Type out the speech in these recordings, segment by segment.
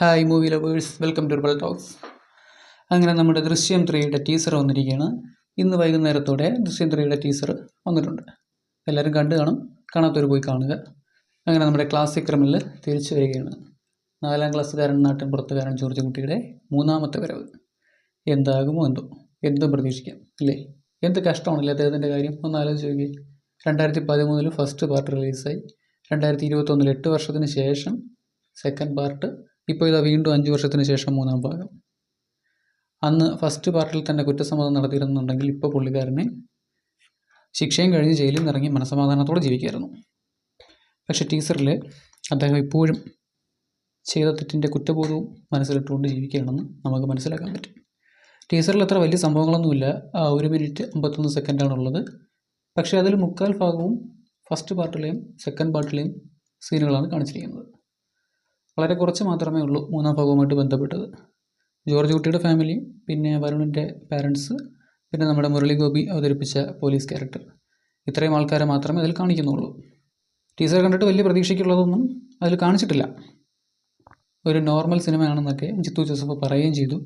Hi movie lovers, welcome to Rebel Talks. അങ്ങനെ നമ്മുടെ ദൃശ്യം 3യുടെ ടീസർ വന്നിരിക്കുകയാണ്. ഇന്ന് വൈകുന്നേരത്തോടെ ദൃശ്യം 3യുടെ ടീസർ വന്നിട്ടുണ്ട്. എല്ലാവരും കണ്ടു കാണും, കാണാത്തവർ പോയി കാണുക. അങ്ങനെ നമ്മുടെ ക്ലാസിക് ക്രിമിനൽ തിരിച്ചു വരികയാണ്. 4ാം ക്ലാസ്സുകാരൻ നാട്ടിൻ പുറത്തുകാരൻ ജോർജ് കുട്ടിയുടെ 3ാമത്തെ വരവ്. എന്താകുമോ എന്തോ, എന്തും പ്രതീക്ഷിക്കാം അല്ലേ? എന്ത് കഷ്ടമാണല്ലേ അദ്ദേഹത്തിൻ്റെ കാര്യം, ഒന്ന് ആലോചിച്ച് നോക്കി. 2013 ഫസ്റ്റ് പാർട്ട് റിലീസായി. 2021 8 വർഷത്തിന് ശേഷം സെക്കൻഡ് പാർട്ട്. ഇപ്പോൾ ഇതാ വീണ്ടും 5 വർഷത്തിന് ശേഷം 3ാം ഭാഗം. അന്ന് ഫസ്റ്റ് പാർട്ടിൽ തന്നെ കുറ്റസമ്മതം നടത്തിയിരുന്നുണ്ടെങ്കിൽ ഇപ്പോൾ പുള്ളിക്കാരനെ ശിക്ഷയും കഴിഞ്ഞ് ജയിലിൽ നിന്ന് ഇറങ്ങി മനസ്സമാധാനത്തോടെ ജീവിക്കുമായിരുന്നു. പക്ഷേ ടീസറിൽ അദ്ദേഹം ഇപ്പോഴും ചെയ്ത തെറ്റിൻ്റെ കുറ്റബോധവും മനസ്സിലിട്ടുകൊണ്ട് ജീവിക്കുകയാണെന്ന് നമുക്ക് മനസ്സിലാക്കാൻ പറ്റും. ടീസറിൽ അത്ര വലിയ സംഭവങ്ങളൊന്നുമില്ല. 1 മിനിറ്റ് 51 സെക്കൻഡാണുള്ളത്. പക്ഷേ അതിൽ 3/4 ഭാഗവും ഫസ്റ്റ് പാർട്ടിലെയും സെക്കൻഡ് പാർട്ടിലെയും സീനുകളാണ് കാണിച്ചിരിക്കുന്നത്. വളരെ കുറച്ച് മാത്രമേ ഉള്ളൂ 3ാം ഭാഗവുമായിട്ട് ബന്ധപ്പെട്ടത്. ജോർജ് കുട്ടിയുടെ ഫാമിലി, പിന്നെ വരുണിൻ്റെ പാരൻസ്, പിന്നെ നമ്മുടെ മുരളി ഗോപി അവതരിപ്പിച്ച പോലീസ് ക്യാരക്ടർ, ഇത്രയും ആൾക്കാരെ മാത്രമേ അതിൽ കാണിക്കുന്നുള്ളൂ. ടീസർ കണ്ടിട്ട് വലിയ പ്രതീക്ഷയ്ക്കുള്ളതൊന്നും അതിൽ കാണിച്ചിട്ടില്ല. ഒരു നോർമൽ സിനിമയാണെന്നൊക്കെ ജിത്തു ജോസഫ് പറയുകയും ചെയ്തു.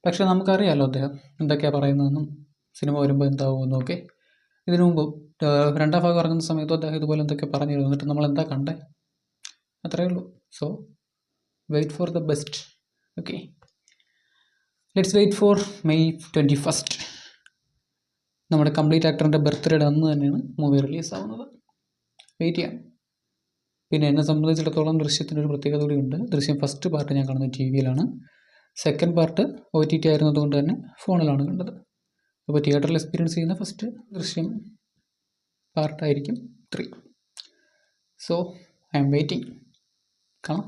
പക്ഷേ നമുക്കറിയാമല്ലോ അദ്ദേഹം എന്തൊക്കെയാണ് പറയുന്നതെന്നും സിനിമ വരുമ്പോൾ എന്താവുമെന്നും ഒക്കെ. ഇതിനു മുമ്പ് 2ാം ഭാഗം ഇറങ്ങുന്ന സമയത്തും അദ്ദേഹം ഇതുപോലെ എന്തൊക്കെ പറഞ്ഞിരുന്നു. എന്നിട്ട് നമ്മൾ എന്താ കണ്ടേ? അത്രയേ ഉള്ളൂ. So wait for the best. Okay, let's wait for May 21st. നമ്മുടെ കംപ്ലീറ്റ് ആക്ടറിൻ്റെ ബർത്ത്ഡേയുടെ അന്ന് തന്നെയാണ് മൂവി റിലീസാവുന്നത്. വെയിറ്റ് ചെയ്യാം. പിന്നെ എന്നെ സംബന്ധിച്ചിടത്തോളം ദൃശ്യത്തിനൊരു പ്രത്യേകത കൂടിയുണ്ട്. ദൃശ്യം ഫസ്റ്റ് പാർട്ട് ഞാൻ കാണുന്നത് TV-യിലാണ്. സെക്കൻഡ് പാർട്ട് OTT ആയിരുന്നതുകൊണ്ട് തന്നെ ഫോണിലാണ് കണ്ടത്. അപ്പോൾ തിയേറ്ററിൽ എക്സ്പീരിയൻസ് ചെയ്യുന്ന ഫസ്റ്റ് ദൃശ്യം പാർട്ടായിരിക്കും 3. So I M waiting. കാണാം.